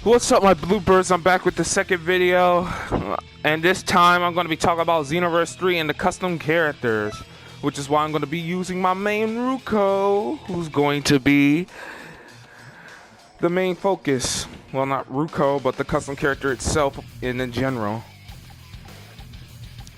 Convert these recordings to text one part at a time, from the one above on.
What's up, my bluebirds? I'm back with the second video, and this time I'm going to be talking about Xenoverse 3 and the custom characters, which is why I'm going to be using my main Ruko, who's going to be the main focus. Well, not Ruko, but the custom character itself in general.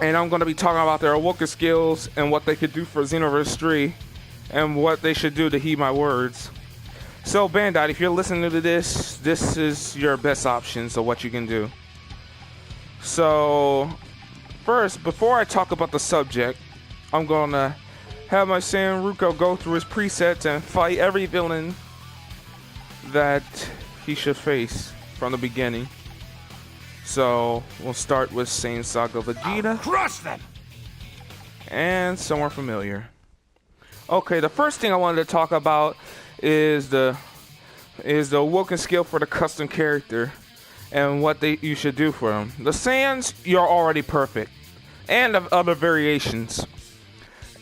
And I'm going to be talking about their awoken skills and what they could do for Xenoverse 3 and what they should do to heed my words. So Bandai, if you're listening to this, this is your best options of what you can do. So first, before I talk about the subject, I'm gonna have my Saiyan Ruko go through his presets and fight every villain that he should face from the beginning. So we'll start with Saiyan Saga Vegeta. Crush them! And somewhere familiar. Okay, the first thing I wanted to talk about is the awoken skill for the custom character and what you should do for them. The Saiyans, you're already perfect, and of other variations.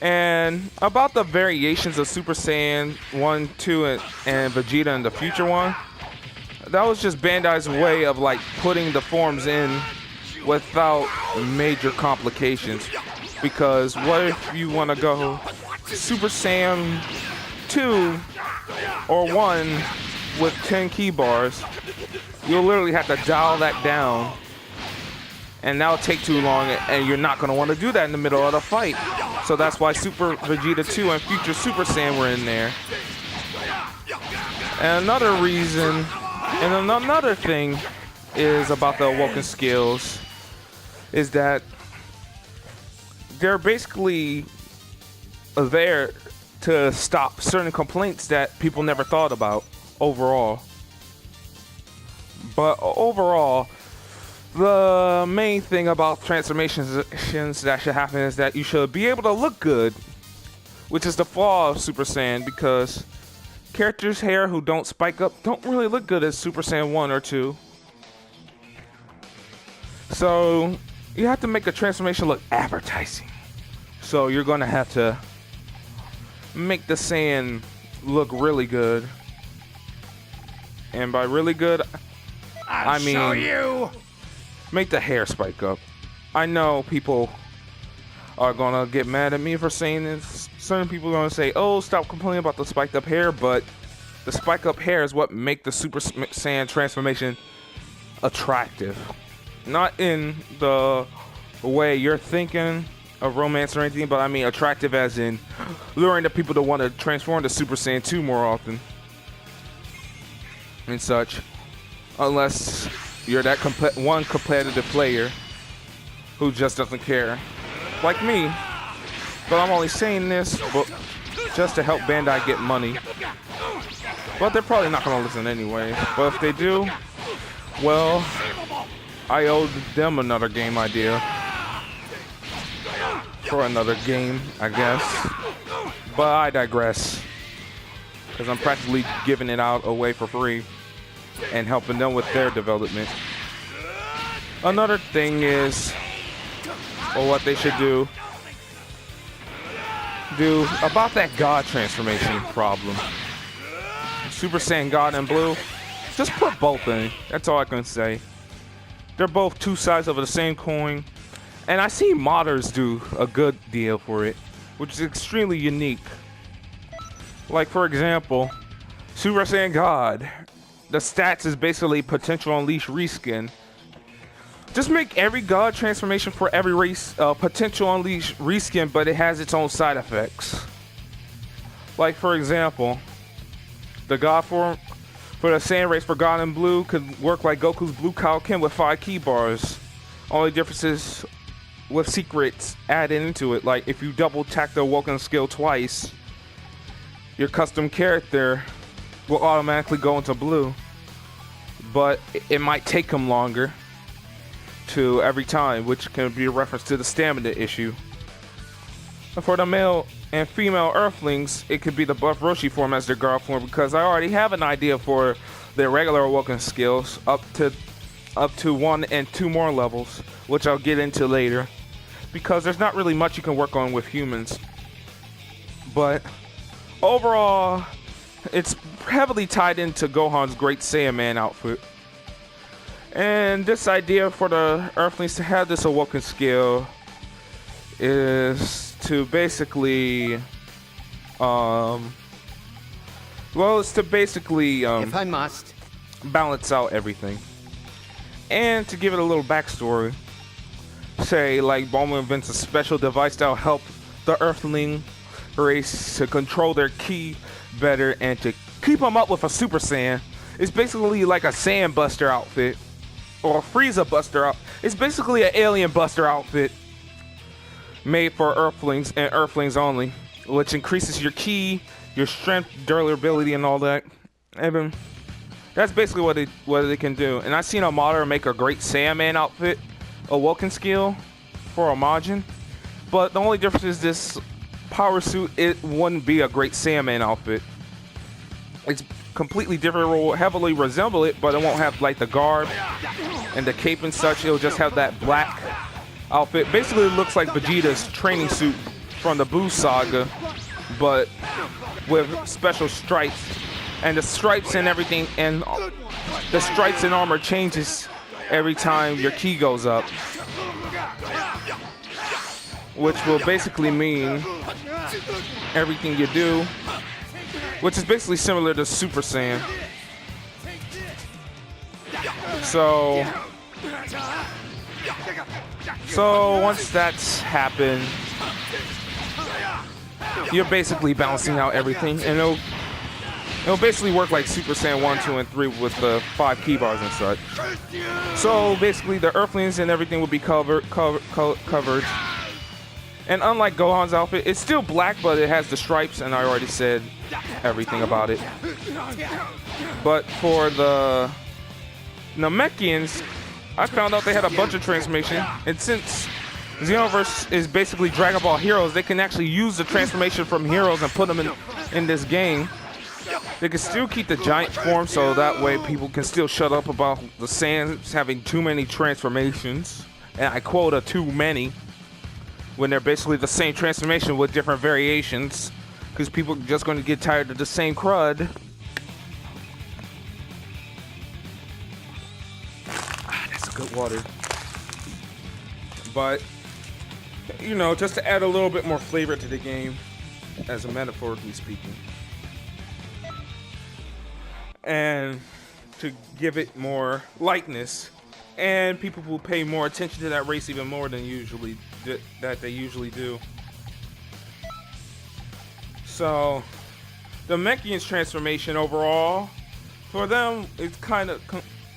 And about the variations of Super Saiyan 1, 2, and Vegeta in the future one, that was just Bandai's way of like putting the forms in without major complications. Because what if you want to go Super Saiyan 2 or 1 with 10 key bars? You'll literally have to dial that down, and that'll take too long, and you're not going to want to do that in the middle of the fight. So that's why Super Vegeta 2 and Future Super Saiyan were in there. And another reason, and another thing is about the awoken skills, is that they're basically there to stop certain complaints that people never thought about overall. But overall, the main thing about transformations that should happen is that you should be able to look good, which is the flaw of Super Saiyan, because characters' hair who don't spike up don't really look good as Super Saiyan 1 or 2. So you have to make a transformation look appetizing. So you're going to have to make the Saiyan look really good. And by really good, I mean show you. Make the hair spike up. I know people are gonna get mad at me for saying this. Certain people are gonna say, "Oh, stop complaining about the spiked up hair," but the spiked up hair is what make the Super Saiyan transformation attractive. Not in the way you're thinking of romance or anything, but I mean attractive as in luring the people to want to transform to Super Saiyan 2 more often and such, unless you're that one competitive player who just doesn't care, like me. But I'm only saying this just to help Bandai get money. But they're probably not gonna listen anyway. But if they do, well, I owe them another game idea for another game, I guess. But I digress, because I'm practically giving it out away for free and helping them with their development. Another thing is, or what they should do about that God transformation problem. Super Saiyan God and Blue, just put both in. That's all I can say. They're both two sides of the same coin. And I see modders do a good deal for it, which is extremely unique. Like, for example, Super Saiyan God, the stats is basically potential unleash reskin. Just make every God transformation for every race potential unleash reskin, but it has its own side effects. Like, for example, the God form for the Saiyan race for God and Blue could work like Goku's Blue Kaioken with 5 key bars. Only difference is with secrets added into it. Like, if you double tap the awoken skill twice, your custom character will automatically go into blue. But it might take him longer to every time, which can be a reference to the stamina issue. For the male and female Earthlings, it could be the Buff Roshi form as their guard form, because I already have an idea for their regular awoken skills up to 1 and 2 more levels, which I'll get into later, because there's not really much you can work on with humans. But overall, it's heavily tied into Gohan's Great Saiyan Man outfit. And this idea for the Earthlings to have this awoken skill is to basically, it's to basically if I must, balance out everything. And to give it a little backstory, say like Bulma invents a special device that'll help the Earthling race to control their ki better and to keep them up with a Super Saiyan. It's basically like a Saiyan Buster outfit or a Frieza Buster out. It's basically an Alien Buster outfit made for Earthlings and Earthlings only, which increases your ki, your strength, durability, and all that. And that's basically what they can do. And I've seen a modder make a great Saiyaman outfit, awoken skill for Imagine. But the only difference is this power suit, it wouldn't be a great Saiyaman outfit. It's completely different, it will heavily resemble it, but it won't have like the garb and the cape and such. It'll just have that black outfit. Basically it looks like Vegeta's training suit from the Buu saga, but with special stripes. And the stripes and everything, and the stripes and armor changes every time your ki goes up, which will basically mean everything you do, which is basically similar to Super Saiyan. So once that's happened, you're basically balancing out everything, and it'll basically work like Super Saiyan 1, 2, and 3 with the 5 key bars and such. So basically the Earthlings and everything will be covered. And unlike Gohan's outfit, it's still black, but it has the stripes, and I already said everything about it. But for the Namekians, I found out they had a bunch of transformation, and since Xenoverse is basically Dragon Ball Heroes, they can actually use the transformation from Heroes and put them in this game. They can still keep the giant form, so that way people can still shut up about the Saiyans having too many transformations. And I quote a too many, when they're basically the same transformation with different variations, because people are just going to get tired of the same crud. That's good water. But, you know, just to add a little bit more flavor to the game, as a metaphorically speaking, and to give it more likeness, and people will pay more attention to that race even more than they usually do. So the Namekians transformation overall, for them, it's kind of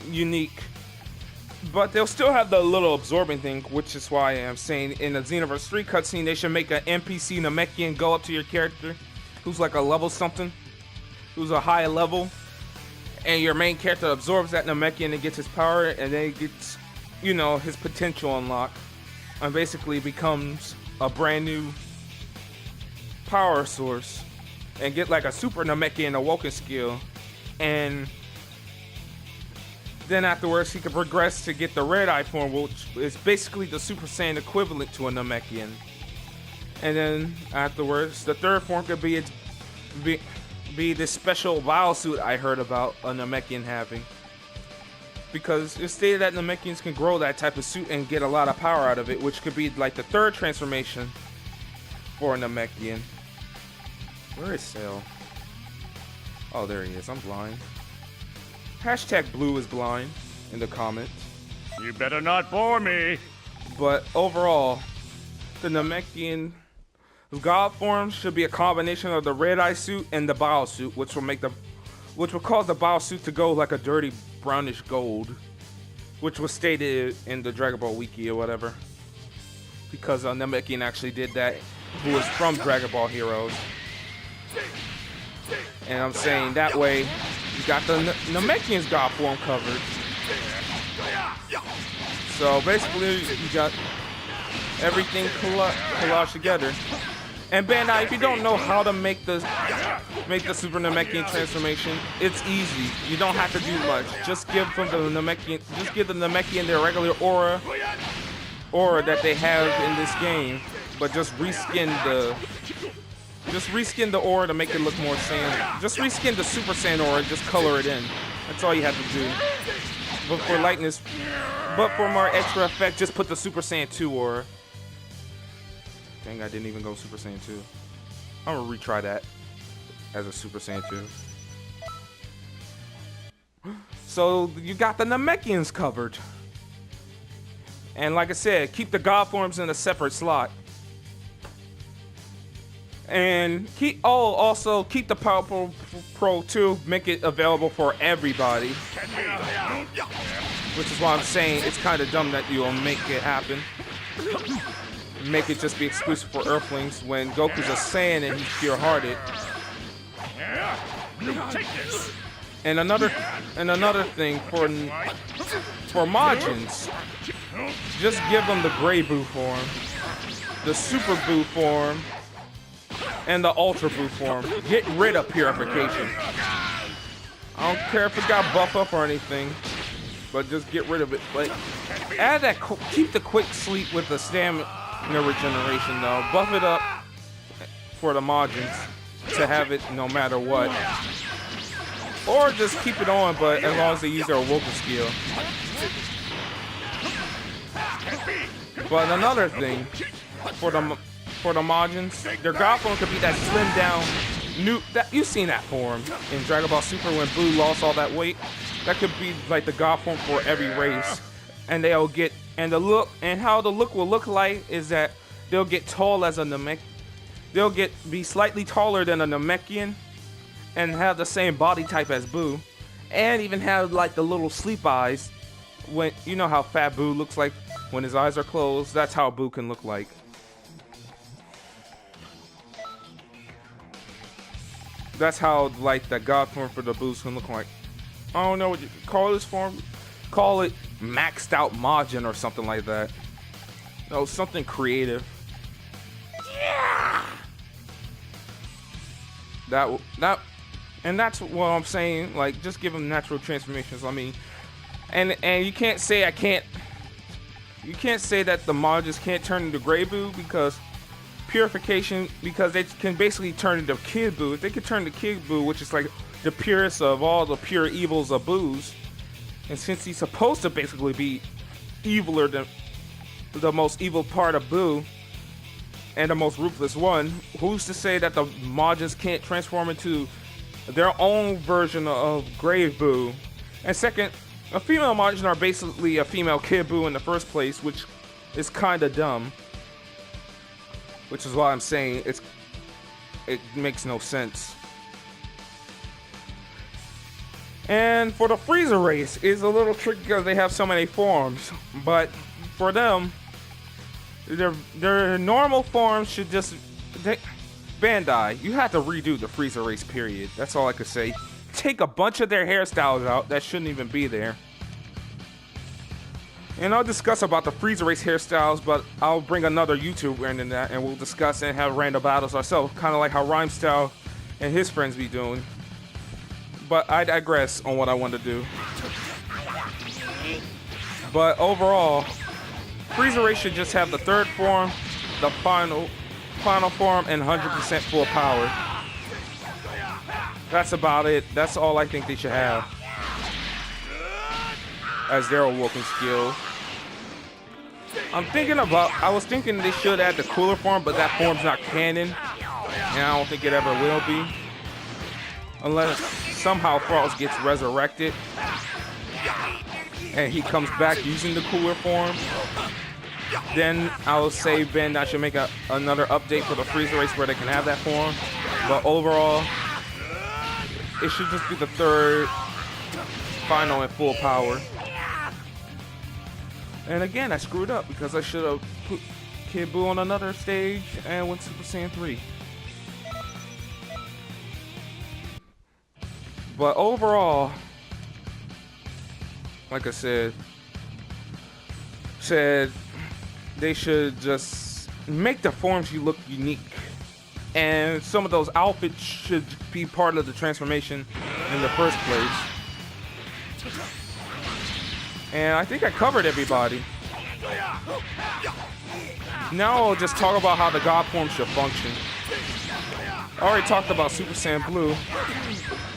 unique, but they'll still have the little absorbing thing, which is why I'm saying in the Xenoverse 3 cutscene they should make an NPC Namekian go up to your character who's like a level something, who's a high level, and your main character absorbs that Namekian and gets his power, and then he gets, you know, his potential unlocked, and basically becomes a brand new power source, and get like a super Namekian awoken skill, and then afterwards he can progress to get the red eye form, which is basically the Super Saiyan equivalent to a Namekian. And then afterwards the third form could be this special BALL suit I heard about a Namekian having, because it's stated that Namekians can grow that type of suit and get a lot of power out of it, which could be like the third transformation for a Namekian. Where is Cell? Oh, there he is. I'm blind. Hashtag Blue is blind in the comments. You better not bore me. But overall, the Namekian God form should be a combination of the red eye suit and the BALL suit, which will cause the BALL suit to go like a dirty brownish gold, which was stated in the Dragon Ball Wiki or whatever, because Namekian actually did that, who is from Dragon Ball Heroes. And I'm saying that way you got the Namekian's God form covered. So basically you got everything collaged together. And Bandai, if you don't know how to make the Super Namekian transformation, it's easy. You don't have to do much. Just give the Namekian their regular aura that they have in this game, but just reskin the aura to make it look more Saiyan. Just reskin the Super Saiyan aura and just color it in. That's all you have to do. but for lightness, but for more extra effect, just put the Super Saiyan 2 or. Dang, I didn't even go Super Saiyan 2. I'm gonna retry that as a Super Saiyan 2. So you got the Namekians covered. And like I said, keep the God forms in a separate slot. And also keep the Power Pro 2, make it available for everybody. Which is why I'm saying it's kind of dumb that you'll make it happen. Make it just be exclusive for Earthlings when Goku's a Saiyan and he's pure-hearted. And another thing for Majins, just give them the Gray Buu form, the Super Buu form, and the Ultra Buu form. Get rid of Purification. I don't care if it got buff up or anything, but just get rid of it. But add that, keep the Quick Sleep with the stamina regeneration though. Buff it up for the Majins to have it no matter what. Or just keep it on, but as long as they use their Awoken skill. But another thing for the Majins, their God form could be that slim down you've seen that form in Dragon Ball Super when Buu lost all that weight. That could be like the God form for every race, and they'll get how the look will look like is that they'll get tall as a Namek. They'll be slightly taller than a Namekian, and have the same body type as Buu, and even have like the little sleep eyes. When you know how fat Buu looks like when his eyes are closed, that's how Buu can look like. That's how like the God form for the Buus can look like. I don't know what you call this form. Call it maxed out Majin or something like that. No, something creative. Yeah. And that's what I'm saying. Like, just give them natural transformations. I mean, and you can't say you can't say that the Majins can't turn into Gray Buu because Purification, because they can basically turn into Kid Buu. If they could turn to Kid Buu, which is like the purest of all the pure evils of Buus, and since he's supposed to basically be eviler than the most evil part of Buu and the most ruthless one, who's to say that the Majins can't transform into their own version of Gray Buu? And second, a female Majin are basically a female Kid Buu in the first place, which is kind of dumb. Which is why I'm saying it makes no sense. And for the Frieza race, it's a little tricky because they have so many forms. But for them, their normal forms should just... Bandai, you have to redo the Frieza race, period. That's all I could say. Take a bunch of their hairstyles out that shouldn't even be there. And I'll discuss about the Frieza race hairstyles, but I'll bring another YouTuber into that, and we'll discuss and have random battles ourselves, kind of like how Rhymestyle and his friends be doing. But I digress on what I want to do. But overall, Frieza race should just have the third form, the final form, and 100% full power. That's about it. That's all I think they should have as their awoken skill. I was thinking they should add the cooler form, but that form's not canon, and I don't think it ever will be. Unless somehow Frost gets resurrected and he comes back using the cooler form. Then I will say Bandai should make another update for the Frieza race where they can have that form. But overall, it should just be the third final and full power. And again, I screwed up because I should have put Kid Buu on another stage and went Super Saiyan 3. But overall, like I said they should just make the forms look unique. And some of those outfits should be part of the transformation in the first place. And I think I covered everybody. Now I'll just talk about how the God form should function. I already talked about Super Saiyan Blue,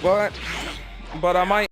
but I might